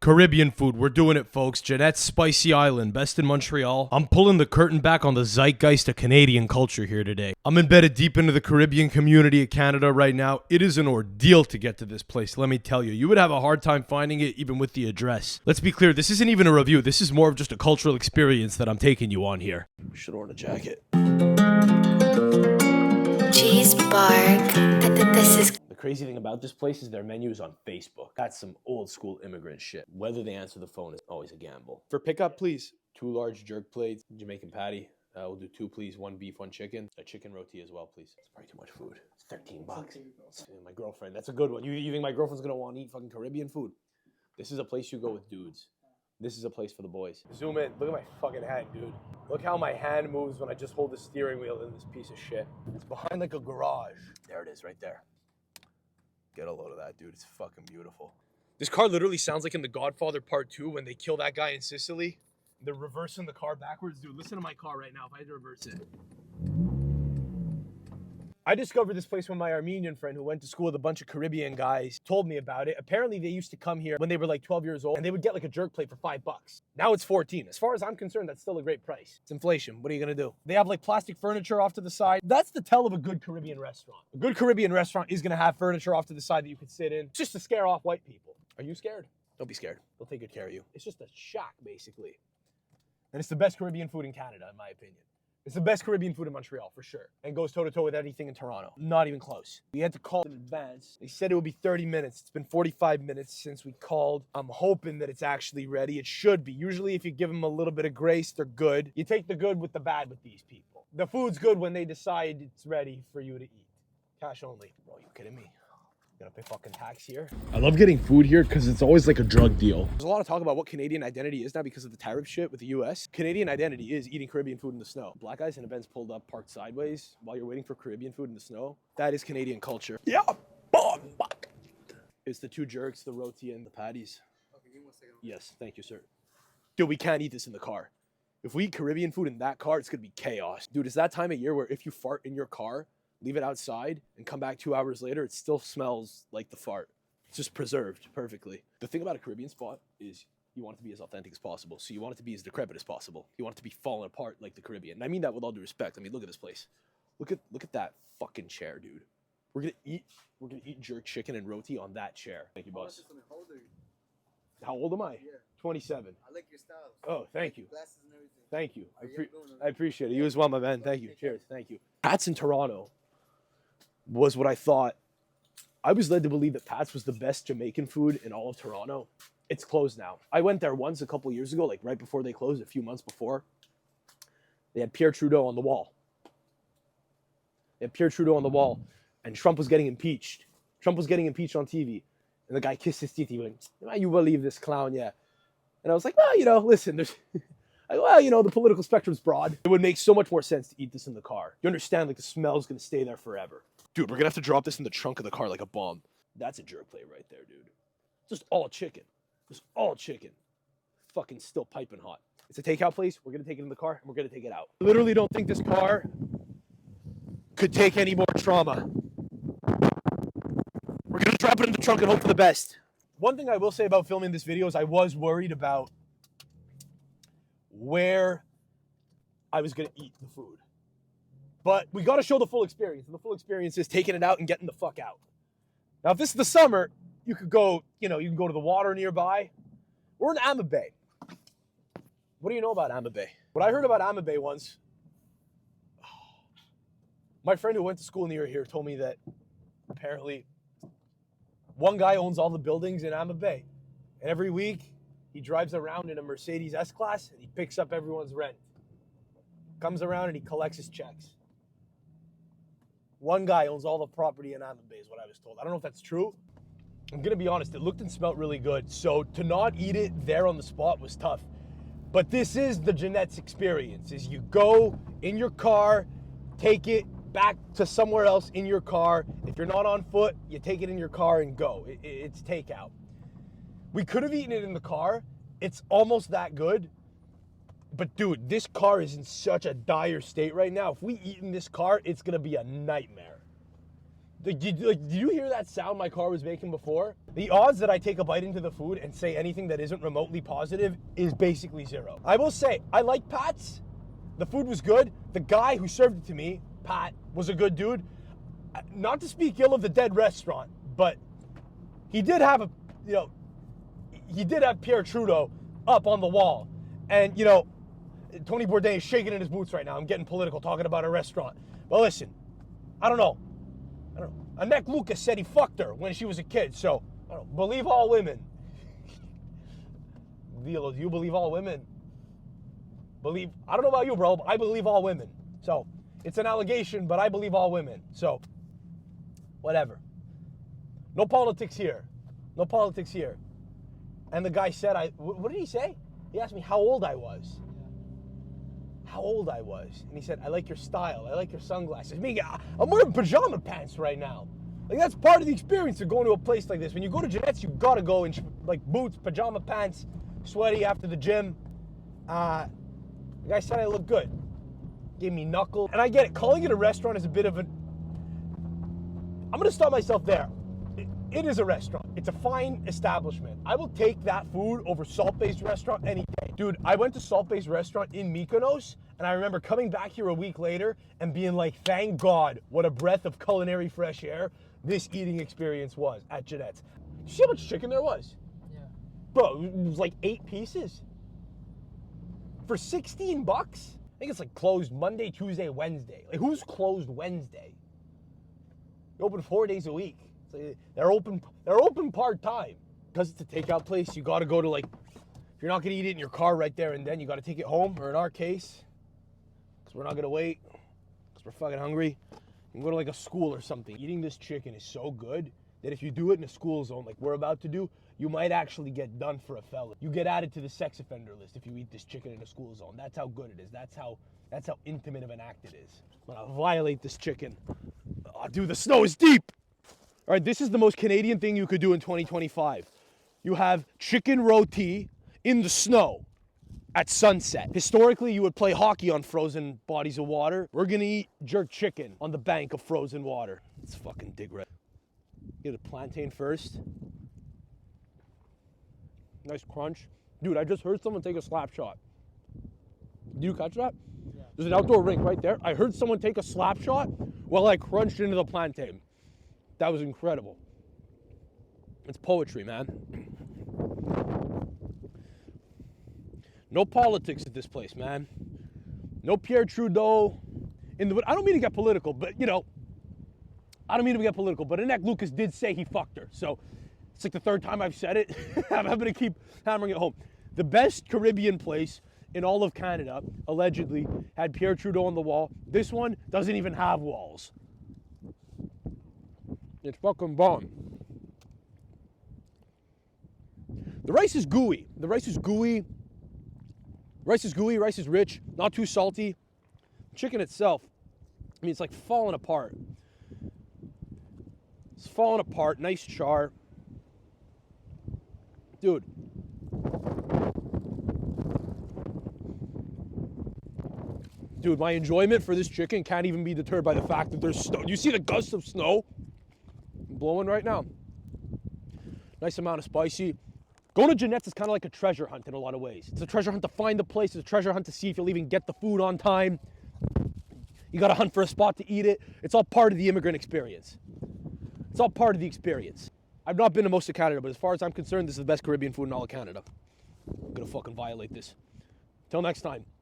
Caribbean food, we're doing it, folks. Jeanette's Spicy Island, best in Montreal. I'm pulling the curtain back on the zeitgeist of Canadian culture here today. I'm embedded deep into the Caribbean community of Canada right now. It is an ordeal to get to this place, let me tell you. You would have a hard time finding it even with the address. Let's be clear, this isn't even a review. This is more of just a cultural experience that I'm taking you on here. We should order a jacket. Cheese bark. This is... The crazy thing about this place is their menu is on Facebook. That's some old school immigrant shit. Whether they answer the phone is always a gamble. For pickup, please. 2 large jerk plates, Jamaican patty. We'll do 2, please. 1 beef, 1 chicken. A chicken roti as well, please. It's probably too much food. It's 13 bucks. My girlfriend, that's a good one. You think my girlfriend's gonna want to eat fucking Caribbean food? This is a place you go with dudes. This is a place for the boys. Zoom in. Look at my fucking hand, dude. Look how my hand moves when I just hold the steering wheel in this piece of shit. It's behind like a garage. There it is, right there. Get a load of that, dude. It's fucking beautiful. This car literally sounds like in The Godfather Part 2 when they kill that guy in Sicily. They're reversing the car backwards. Dude, listen to my car right now if I had to reverse it. I discovered this place when my Armenian friend who went to school with a bunch of Caribbean guys told me about it. Apparently, they used to come here when they were like 12 years old and they would get like a jerk plate for $5. Now it's 14. As far as I'm concerned, that's still a great price. It's inflation. What are you gonna do? They have like plastic furniture off to the side. That's the tell of a good Caribbean restaurant. A good Caribbean restaurant is gonna have furniture off to the side that you could sit in just to scare off white people. Are you scared? Don't be scared. They'll take good care of you. It's just a shack, basically. And it's the best Caribbean food in Canada, in my opinion. It's the best Caribbean food in Montreal, for sure. And goes toe-to-toe with anything in Toronto. Not even close. We had to call in advance. They said it would be 30 minutes. It's been 45 minutes since we called. I'm hoping that it's actually ready. It should be. Usually if you give them a little bit of grace, they're good. You take the good with the bad with these people. The food's good when they decide it's ready for you to eat. Cash only. Bro, you kidding me? Gonna pay fucking tax here. I love getting food here because it's always like a drug deal. There's a lot of talk about what Canadian identity is now because of the tariff shit with the US. Canadian identity is eating Caribbean food in the snow. Black guys in events pulled up, parked sideways while you're waiting for Caribbean food in the snow. That is Canadian culture. Yeah, bon. It's the 2 jerks, the roti, and the patties. Okay, give me 1 second. Yes, thank you, sir. Dude, we can't eat this in the car. If we eat Caribbean food in that car, it's gonna be chaos. Dude, it's that time of year where if you fart in your car, leave it outside, and come back 2 hours later, it still smells like the fart. It's just preserved perfectly. The thing about a Caribbean spot is you want it to be as authentic as possible. So you want it to be as decrepit as possible. You want it to be falling apart like the Caribbean. And I mean that with all due respect. I mean, look at this place. Look at that fucking chair, dude. We're gonna eat jerk chicken and roti on that chair. Thank you, boss. How old are you? How old am I? Yeah. 27. I like your style. Oh, thank you. Glasses and everything. Thank you. Are I appreciate it. You as well, my man. Thank you. Cheers. Thank you. Pat's in Toronto was what I thought. I was led to believe that Pat's was the best Jamaican food in all of Toronto. It's closed now. I went there once a couple years ago, like right before they closed, a few months before. They had Pierre Trudeau on the wall. And Trump was getting impeached. Trump was getting impeached on TV. And the guy kissed his teeth. He went, "You believe this clown, yeah." And I was like, well, listen, there's... the political spectrum's broad. It would make so much more sense to eat this in the car. You understand, like, the smell's gonna stay there forever. Dude, we're gonna have to drop this in the trunk of the car like a bomb. That's a jerk plate right there, dude. Just all chicken. Just all chicken. Fucking still piping hot. It's a takeout place. We're gonna take it in the car, and we're gonna take it out. I literally don't think this car could take any more trauma. We're gonna drop it in the trunk and hope for the best. One thing I will say about filming this video is I was worried about where I was gonna eat the food. But we gotta show the full experience, and the full experience is taking it out and getting the fuck out. Now, if this is the summer, you could go, you can go to the water nearby. We're in Amma Bay. What do you know about Amma Bay? What I heard about Amma Bay once, my friend who went to school near here told me that apparently one guy owns all the buildings in Amma Bay. And every week, he drives around in a Mercedes S-Class and he picks up everyone's rent. Comes around and he collects his checks. One guy owns all the property in Amma Bay is what I was told. I don't know if that's true. I'm going to be honest, it looked and smelled really good. So to not eat it there on the spot was tough. But this is the Jeanette's experience, is you go in your car, take it back to somewhere else in your car. If you're not on foot, you take it in your car and go. It's takeout. We could have eaten it in the car. It's almost that good. But dude, this car is in such a dire state right now. If we eat in this car, it's gonna be a nightmare. Did you hear that sound my car was making before? The odds that I take a bite into the food and say anything that isn't remotely positive is basically zero. I will say, I like Pat's. The food was good. The guy who served it to me, Pat, was a good dude. Not to speak ill of the dead restaurant, but he did have he did have Pierre Trudeau up on the wall. And, Tony Bourdain is shaking in his boots right now. I'm getting political talking about a restaurant. But listen, I don't know. Annette Lucas said he fucked her when she was a kid, so I don't know, believe all women. Vila, do you believe all women? I don't know about you, bro, but I believe all women. So it's an allegation, but I believe all women. So whatever. No politics here. No politics here. And the guy said, what did he say? He asked me how old I was. How old I was. And he said, I like your style. I like your sunglasses. I'm wearing pajama pants right now. Like, that's part of the experience of going to a place like this. When you go to Jeanette's, you gotta go in like boots, pajama pants, sweaty after the gym. The guy said I look good. Gave me knuckle. And I get it. Calling it a restaurant is a bit of I'm gonna stop myself there. It is a restaurant. It's a fine establishment. I will take that food over Salt-Based restaurant any day. Dude, I went to Salt-Based restaurant in Mykonos, and I remember coming back here a week later and being like, thank God, what a breath of culinary fresh air this eating experience was at Jeanette's. Did you see how much chicken there was? Yeah. Bro, it was like 8 pieces. For 16 bucks? I think it's like closed Monday, Tuesday, Wednesday. Like, who's closed Wednesday? They open 4 days a week. They're open part-time. Because it's a takeout place, you gotta go to if you're not gonna eat it in your car right there and then, you gotta take it home, or in our case, because we're not gonna wait, because we're fucking hungry, you can go to a school or something. Eating this chicken is so good that if you do it in a school zone like we're about to do, you might actually get done for a felon. You get added to the sex offender list if you eat this chicken in a school zone. That's how good it is. That's how intimate of an act it is. I'm gonna violate this chicken. Oh, dude, the snow is deep. All right, this is the most Canadian thing you could do in 2025. You have chicken roti in the snow at sunset. Historically, you would play hockey on frozen bodies of water. We're gonna eat jerk chicken on the bank of frozen water. Let's fucking dig right. Get a plantain first. Nice crunch. Dude, I just heard someone take a slap shot. Did you catch that? Yeah. There's an outdoor rink right there. I heard someone take a slap shot while I crunched into the plantain. That was incredible. It's poetry, man. No politics at this place, man. No Pierre Trudeau. I don't mean to get political, but I don't mean to get political, but Annette Lucas did say he fucked her. So it's like the third time I've said it. I'm gonna keep hammering it home. The best Caribbean place in all of Canada, allegedly, had Pierre Trudeau on the wall. This one doesn't even have walls. It's fucking bomb. The rice is gooey. Rice is gooey, rice is rich, not too salty. Chicken itself, it's like falling apart. It's falling apart, nice char. Dude. Dude, my enjoyment for this chicken can't even be deterred by the fact that there's snow. You see the gusts of snow blowing right now? Nice amount of spicy. Going to Jeanette's is kind of like a treasure hunt in a lot of ways. It's a treasure hunt to find the place. It's a treasure hunt to see if you'll even get the food on time. You got to hunt for a spot to eat it. It's all part of the immigrant experience. It's all part of the experience. I've not been to most of Canada, but as far as I'm concerned, this is the best Caribbean food in all of Canada. I'm going to fucking violate this. Till next time.